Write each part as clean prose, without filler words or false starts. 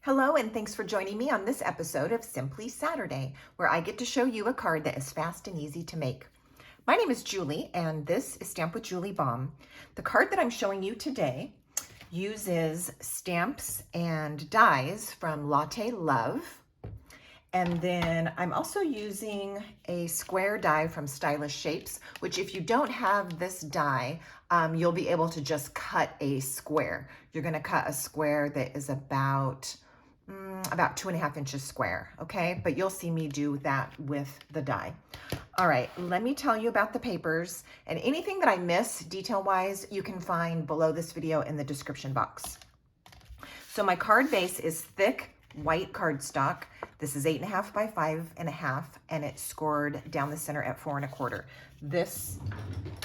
Hello, and thanks for joining me on this episode of Simply Saturday, where I get to show you a card that is fast and easy to make. My name is Julie, and this is Stamp with Julie Baum. The card that I'm showing you today uses stamps and dies from Latte Love. And then I'm also using a square die from Stylish Shapes, which if you don't have this die, you'll be able to just cut a square. You're gonna cut a square that is about 2.5 inches square, okay? But you'll see me do that with the die. All right, let me tell you about the papers, and anything that I miss detail-wise, you can find below this video in the description box. So my card base is thick white cardstock. This is 8.5 by 5.5, and it's scored down the center at 4 1/4. This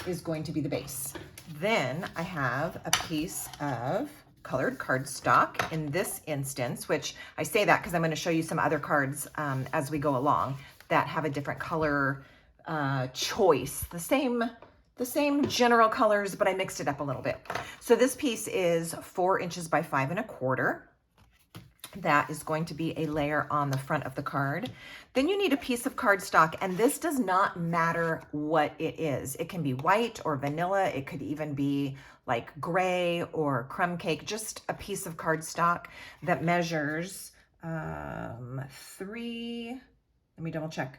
is going to be the base. Then I have a piece of colored cardstock in this instance, which I say that because I'm going to show you some other cards as we go along that have a different color choice. The same general colors, but I mixed it up a little bit. So this piece is 4 inches by 5 1/4. That is going to be a layer on the front of the card. Then you need a piece of cardstock, and this does not matter what it is. It can be white or vanilla. It could even be like gray or crumb cake, just a piece of cardstock that measures 3 3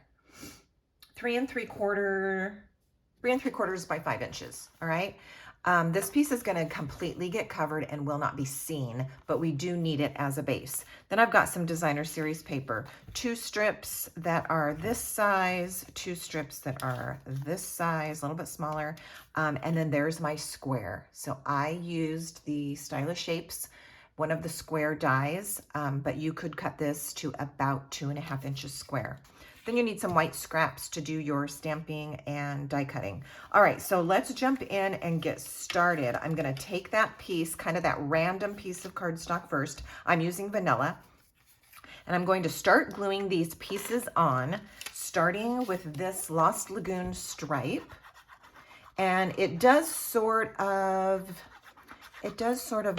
3/4 by 5 inches, all right? This piece is going to completely get covered and will not be seen, but we do need it as a base. Then I've got some designer series paper, 2 strips that are this size, 2 strips that are this size, a little bit smaller, and then there's my square. So I used the Stylish Shapes, one of the square dies, but you could cut this to about 2.5 inches square. Then you need some white scraps to do your stamping and die cutting. All right, so let's jump in and get started. I'm gonna take that piece, kind of that random piece of cardstock first. I'm using vanilla. And I'm going to start gluing these pieces on, starting with this Lost Lagoon stripe. And it does sort of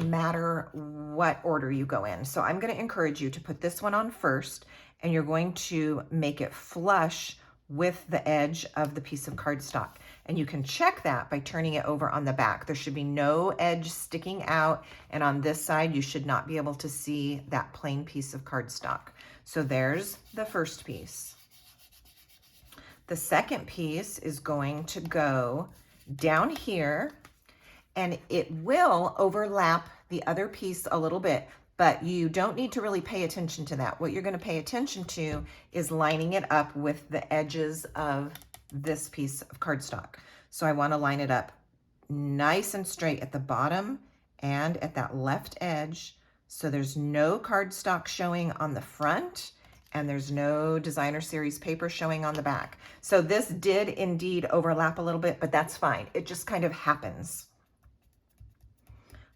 matter what order you go in. So I'm gonna encourage you to put this one on first, and you're going to make it flush with the edge of the piece of cardstock. And you can check that by turning it over on the back. There should be no edge sticking out, and on this side, you should not be able to see that plain piece of cardstock. So there's the first piece. The second piece is going to go down here, and it will overlap the other piece a little bit, but you don't need to really pay attention to that. What you're going to pay attention to is lining it up with the edges of this piece of cardstock. So I want to line it up nice and straight at the bottom and at that left edge, so there's no cardstock showing on the front and there's no designer series paper showing on the back. So this did indeed overlap a little bit, but that's fine. It just kind of happens.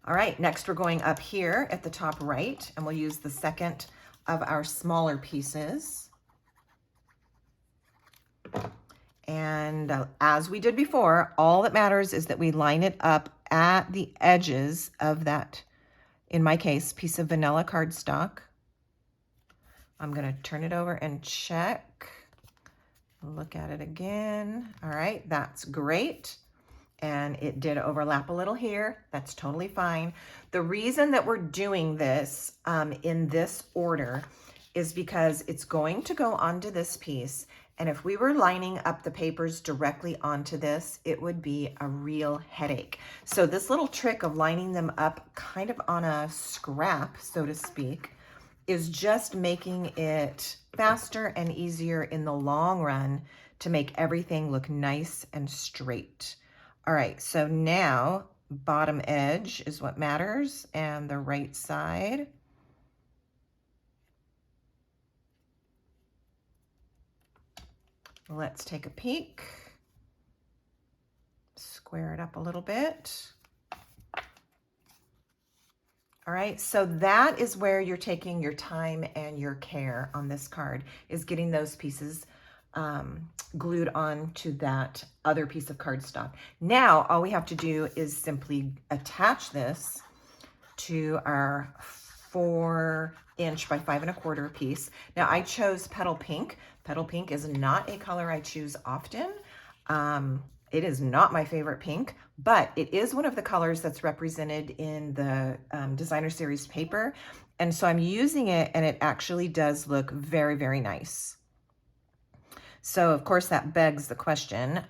All right, next we're going up here at the top right, and we'll use the second of our smaller pieces. And as we did before, all that matters is that we line it up at the edges of that, in my case, piece of vanilla cardstock. I'm gonna turn it over and check. Look at it again. All right, that's great. And it did overlap a little here. That's totally fine. The reason that we're doing this in this order is because it's going to go onto this piece. And if we were lining up the papers directly onto this, it would be a real headache. So this little trick of lining them up kind of on a scrap, so to speak, is just making it faster and easier in the long run to make everything look nice and straight. All right, so now bottom edge is what matters, and the right side. Let's take a peek. Square it up a little bit. All right, so that is where you're taking your time and your care on this card, is getting those pieces glued on to that other piece of cardstock. Now, all we have to do is simply attach this to our 4" by 5¼ piece. Now I chose Petal Pink. Petal Pink is not a color I choose often. It is not my favorite pink, but it is one of the colors that's represented in the designer series paper. And so I'm using it, and it actually does look very, very nice. So of course that begs the question,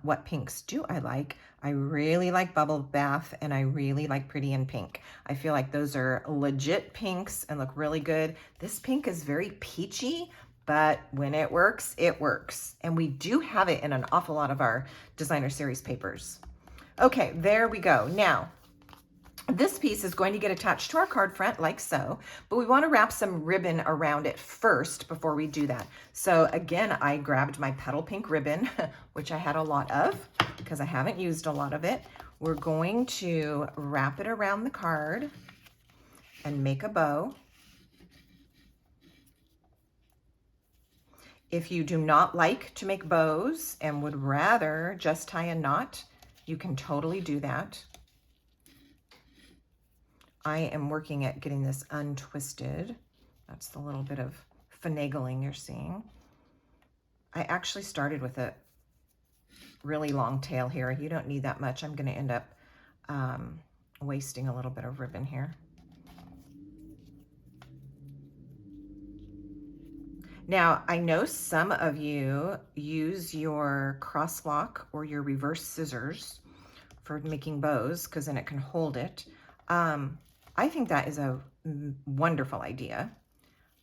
what pinks do I like? I really like Bubble Bath, and I really like Pretty in Pink. I feel like those are legit pinks and look really good. This pink is very peachy, but when it works, it works. And we do have it in an awful lot of our designer series papers. Okay, there we go. Now, this piece is going to get attached to our card front like so, but we want to wrap some ribbon around it first before we do that. So again, I grabbed my Petal Pink ribbon, which I had a lot of because I haven't used a lot of it. We're going to wrap it around the card and make a bow. If you do not like to make bows and would rather just tie a knot, you can totally do that. I am working at getting this untwisted. That's the little bit of finagling you're seeing. I actually started with a really long tail here. You don't need that much. I'm going to end up wasting a little bit of ribbon here. Now, I know some of you use your crosslock or your reverse scissors for making bows because then it can hold it. I think that is a wonderful idea.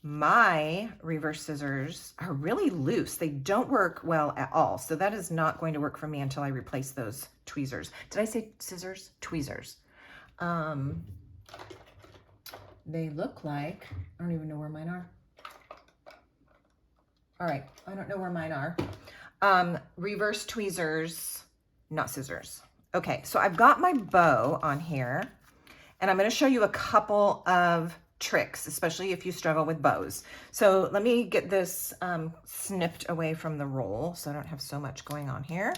My reverse scissors are really loose. They don't work well at all. So that is not going to work for me until I replace those tweezers. Did I say scissors? Tweezers. They look like, I don't even know where mine are. All right, I don't know where mine are. Reverse tweezers, not scissors. Okay, so I've got my bow on here, and I'm going to show you a couple of tricks, especially if you struggle with bows. So let me get this snipped away from the roll so I don't have so much going on here.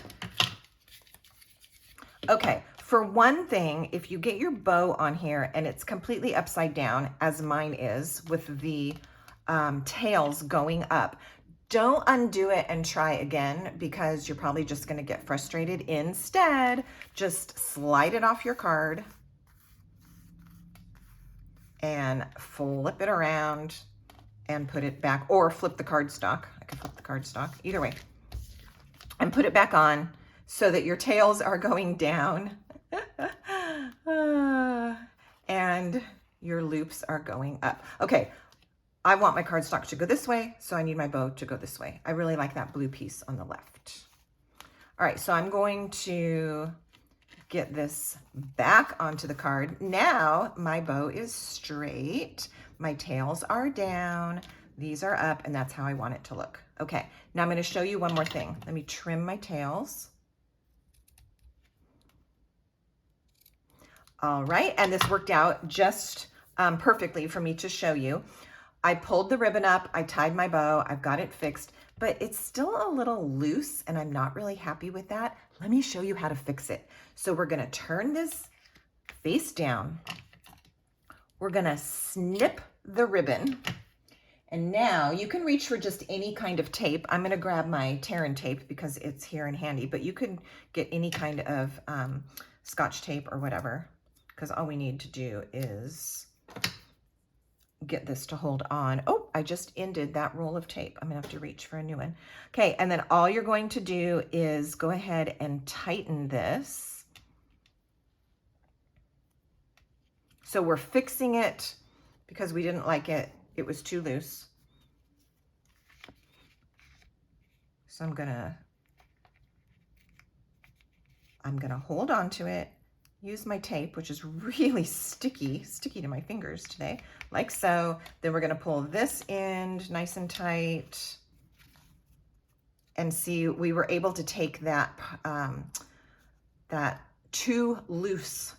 Okay, for one thing, if you get your bow on here and it's completely upside down, as mine is, with the tails going up, don't undo it and try again because you're probably just going to get frustrated. Instead, just slide it off your card and flip it around and put it back, or flip the cardstock. I can flip the cardstock, either way. And put it back on so that your tails are going down and your loops are going up. Okay. I want my cardstock to go this way, so I need my bow to go this way. I really like that blue piece on the left. All right, so I'm going to get this back onto the card. Now my bow is straight, my tails are down, these are up, and that's how I want it to look. Okay, now I'm going to show you one more thing. Let me trim my tails. All right, and this worked out just perfectly for me to show you. I pulled the ribbon up, I tied my bow, I've got it fixed, but it's still a little loose and I'm not really happy with that. Let me show you how to fix it. So we're gonna turn this face down. We're gonna snip the ribbon. And now you can reach for just any kind of tape. I'm gonna grab my Terran tape because it's here and handy, but you can get any kind of Scotch tape or whatever, because all we need to do is get this to hold on. Oh, I just ended that roll of tape. I'm gonna have to reach for a new one. Okay, and then all you're going to do is go ahead and tighten this. So we're fixing it because we didn't like it. It was too loose. So I'm gonna hold on to it, use my tape, which is really sticky to my fingers today, like so. Then we're gonna pull this end nice and tight. And see, we were able to take that, that too loose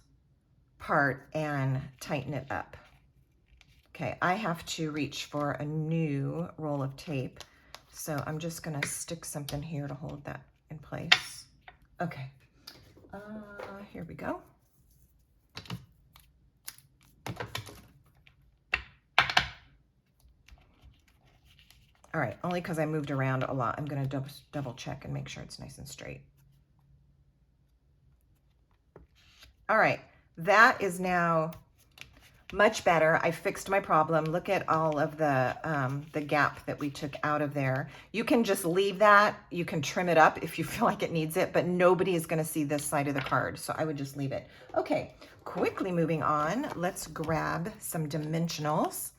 part and tighten it up. Okay, I have to reach for a new roll of tape. So I'm just gonna stick something here to hold that in place. Okay, here we go. All right, only because I moved around a lot. I'm gonna double check and make sure it's nice and straight. All right, that is now much better. I fixed my problem. Look at all of the gap that we took out of there. You can just leave that. You can trim it up if you feel like it needs it, but nobody is gonna see this side of the card, so I would just leave it. Okay, quickly moving on, let's grab some dimensionals.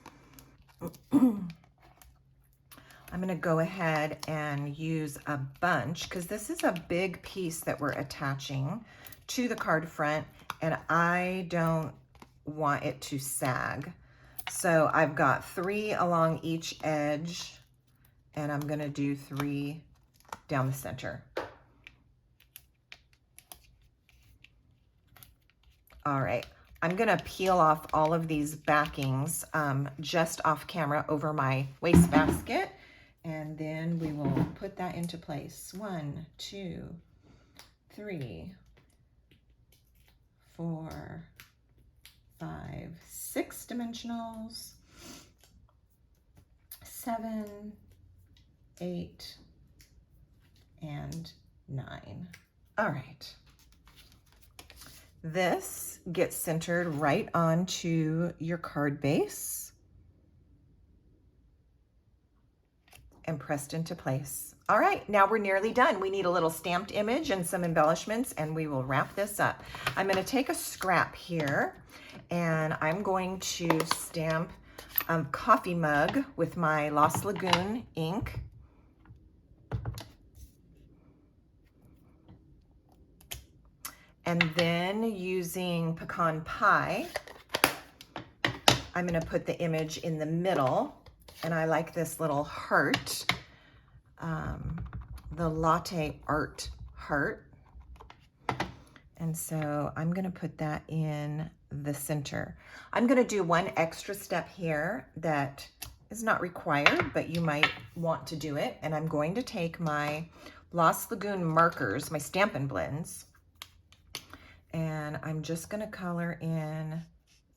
I'm gonna go ahead and use a bunch because this is a big piece that we're attaching to the card front and I don't want it to sag. So I've got 3 along each edge and I'm gonna do 3 down the center. All right, I'm gonna peel off all of these backings just off camera over my wastebasket. And then we will put that into place. 1, 2, 3, 4, 5, 6 dimensionals, 7, 8, and 9. All right. This gets centered right onto your card base and pressed into place. All right, now we're nearly done. We need a little stamped image and some embellishments and we will wrap this up. I'm gonna take a scrap here and I'm going to stamp a coffee mug with my Lost Lagoon ink. And then using pecan pie, I'm gonna put the image in the middle. And I like this little heart, the latte art heart. And so I'm gonna put that in the center. I'm gonna do one extra step here that is not required, but you might want to do it. And I'm going to take my Lost Lagoon markers, my Stampin' Blends, and I'm just gonna color in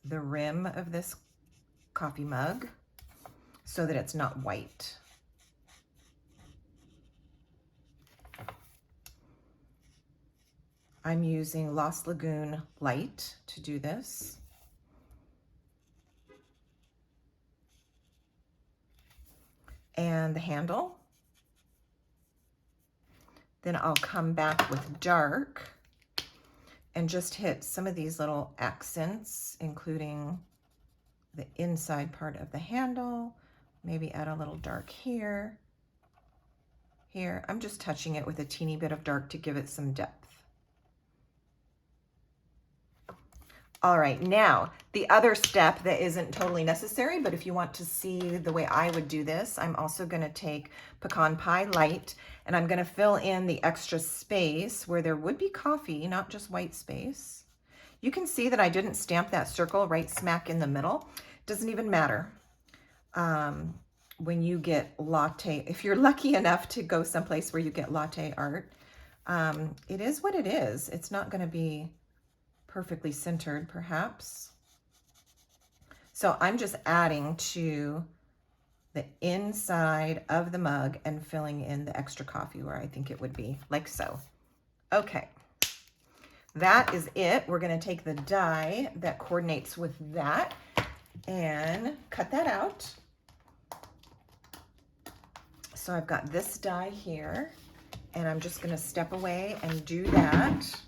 the rim of this coffee mug so that it's not white. I'm using Lost Lagoon Light to do this. And the handle. Then I'll come back with dark and just hit some of these little accents, including the inside part of the handle. Maybe add a little dark here. Here, I'm just touching it with a teeny bit of dark to give it some depth. All right, now the other step that isn't totally necessary, but if you want to see the way I would do this, I'm also gonna take Pecan Pie Light and I'm gonna fill in the extra space where there would be coffee, not just white space. You can see that I didn't stamp that circle right smack in the middle. Doesn't even matter. When you get latte, if you're lucky enough to go someplace where you get latte art, it is what it is. It's not going to be perfectly centered, perhaps. So I'm just adding to the inside of the mug and filling in the extra coffee where I think it would be, like so. Okay, that is it. We're going to take the die that coordinates with that and cut that out. So I've got this die here, and I'm just going to step away and do that.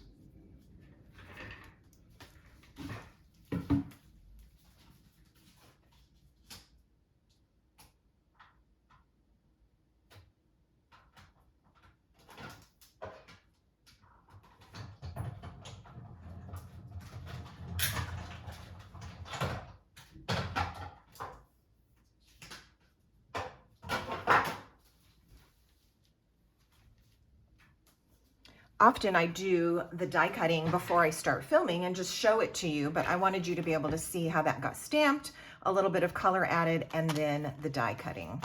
Often I do the die cutting before I start filming and just show it to you, but I wanted you to be able to see how that got stamped, a little bit of color added, and then the die cutting.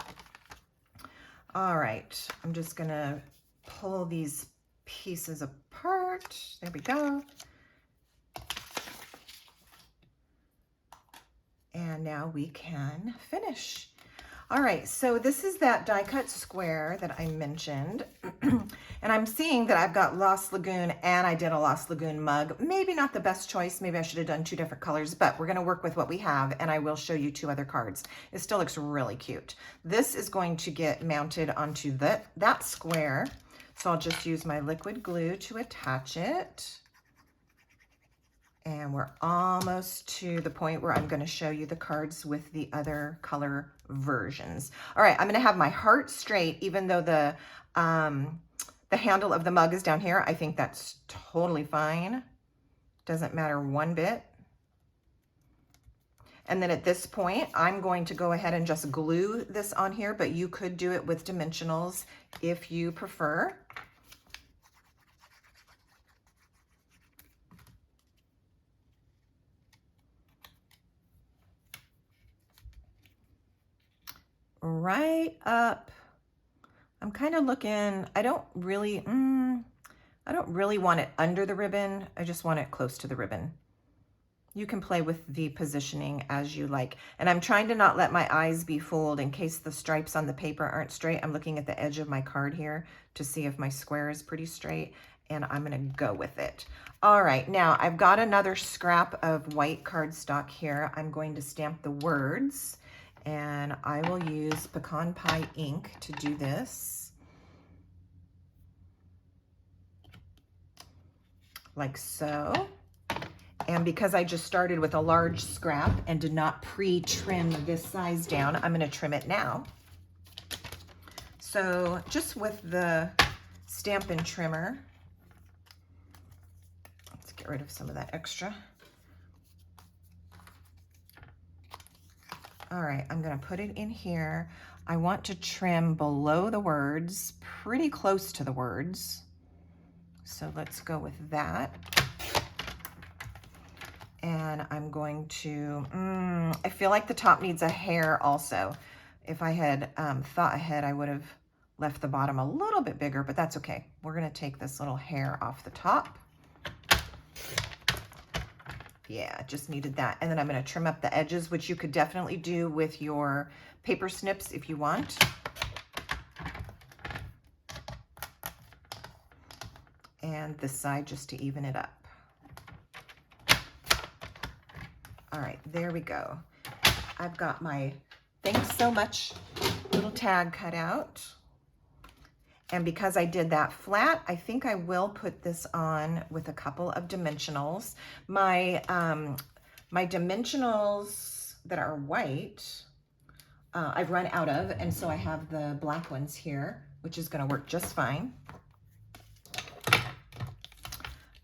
All right, I'm just gonna pull these pieces apart. There we go. And now we can finish. All right, so this is that die cut square that I mentioned. And I'm seeing that I've got Lost Lagoon and I did a Lost Lagoon mug. Maybe not the best choice. Maybe I should have done 2 different colors, but we're gonna work with what we have and I will show you 2 other cards. It still looks really cute. This is going to get mounted onto that square. So I'll just use my liquid glue to attach it. And we're almost to the point where I'm going to show you the cards with the other color versions. All right, I'm going to have my heart straight, even though the handle of the mug is down here. I think that's totally fine. Doesn't matter one bit. And then at this point, I'm going to go ahead and just glue this on here, but you could do it with dimensionals if you prefer. Right up. I'm kind of looking, I don't really want it under the ribbon. I just want it close to the ribbon. You can play with the positioning as you like. And I'm trying to not let my eyes be fooled in case the stripes on the paper aren't straight. I'm looking at the edge of my card here to see if my square is pretty straight, and I'm gonna go with it. All right, now I've got another scrap of white cardstock here. I'm going to stamp the words, and I will use pecan pie ink to do this. Like so. And because I just started with a large scrap and did not pre-trim this size down, I'm gonna trim it now. So just with the Stampin' trimmer, let's get rid of some of that extra. All right, I'm gonna put it in here. I want to trim below the words, pretty close to the words. So let's go with that. And I'm going to, I feel like the top needs a hair also. If I had thought ahead, I would have left the bottom a little bit bigger, but that's okay. We're gonna take this little hair off the top. Yeah, just needed that. And then I'm gonna trim up the edges, which you could definitely do with your paper snips if you want. And this side just to even it up. All right, there we go. I've got my thanks so much little tag cut out. And because I did that flat, I think I will put this on with a couple of dimensionals. My dimensionals that are white, I've run out of, and so I have the black ones here, which is gonna work just fine.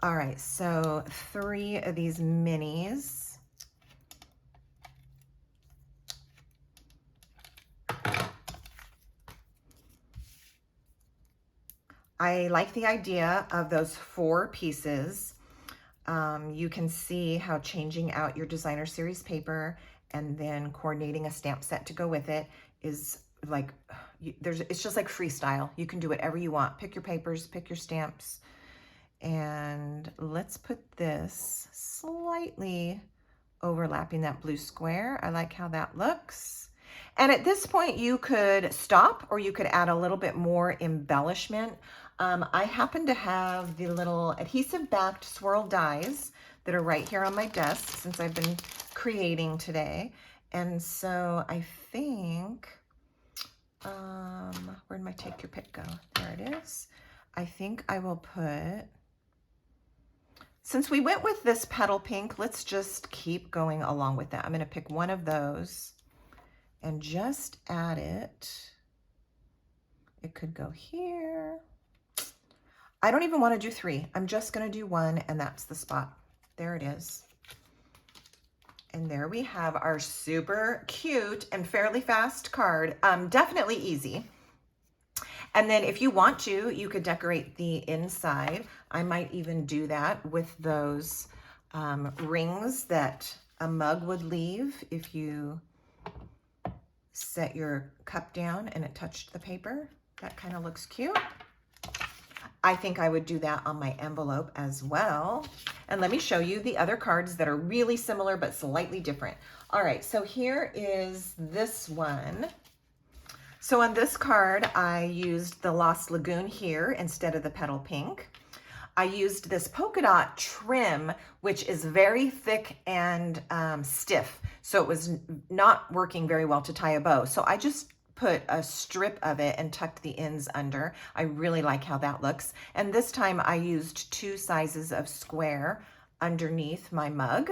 All right, so 3 of these minis. I like the idea of those 4 pieces. You can see how changing out your designer series paper and then coordinating a stamp set to go with it is like, it's just like freestyle. You can do whatever you want. Pick your papers, pick your stamps. And let's put this slightly overlapping that blue square. I like how that looks. And at this point you could stop or you could add a little bit more embellishment. I happen to have the little adhesive backed swirl dies that are right here on my desk since I've been creating today. And so I think, where did my take your pick go? There it is. I think I will put, since we went with this Petal Pink, let's just keep going along with that. I'm gonna pick one of those and just add it. It could go here. I don't even want to do 3. I'm just going to do 1, and that's the spot. There it is. And there we have our super cute and fairly fast card. Definitely easy. And then if you want to, you could decorate the inside. I might even do that with those rings that a mug would leave if you set your cup down and it touched the paper. That kind of looks cute. I think I would do that on my envelope as well. And let me show you the other cards that are really similar but slightly different. All right, so here is this one. So on this card, I used the Lost Lagoon here instead of the Petal Pink. I used this polka dot trim, which is very thick and stiff. So it was not working very well to tie a bow. So I just put a strip of it and tucked the ends under. I really like how that looks. And this time I used 2 sizes of square underneath my mug,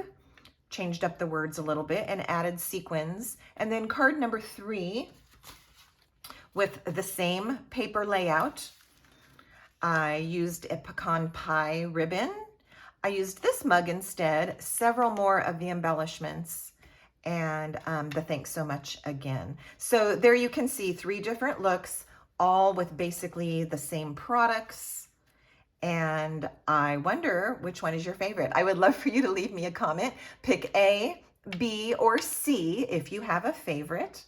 changed up the words a little bit and added sequins. And then card number 3, with the same paper layout, I used a pecan pie ribbon. I used this mug instead, several more of the embellishments, and the thanks so much again. So there you can see 3 different looks, all with basically the same products. And I wonder which one is your favorite. I would love for you to leave me a comment. Pick A, B, or C if you have a favorite.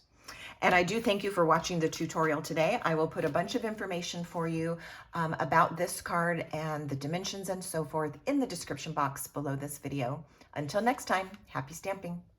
And I do thank you for watching the tutorial today. I will put a bunch of information for you about this card and the dimensions and so forth in the description box below this video. Until next time, happy stamping.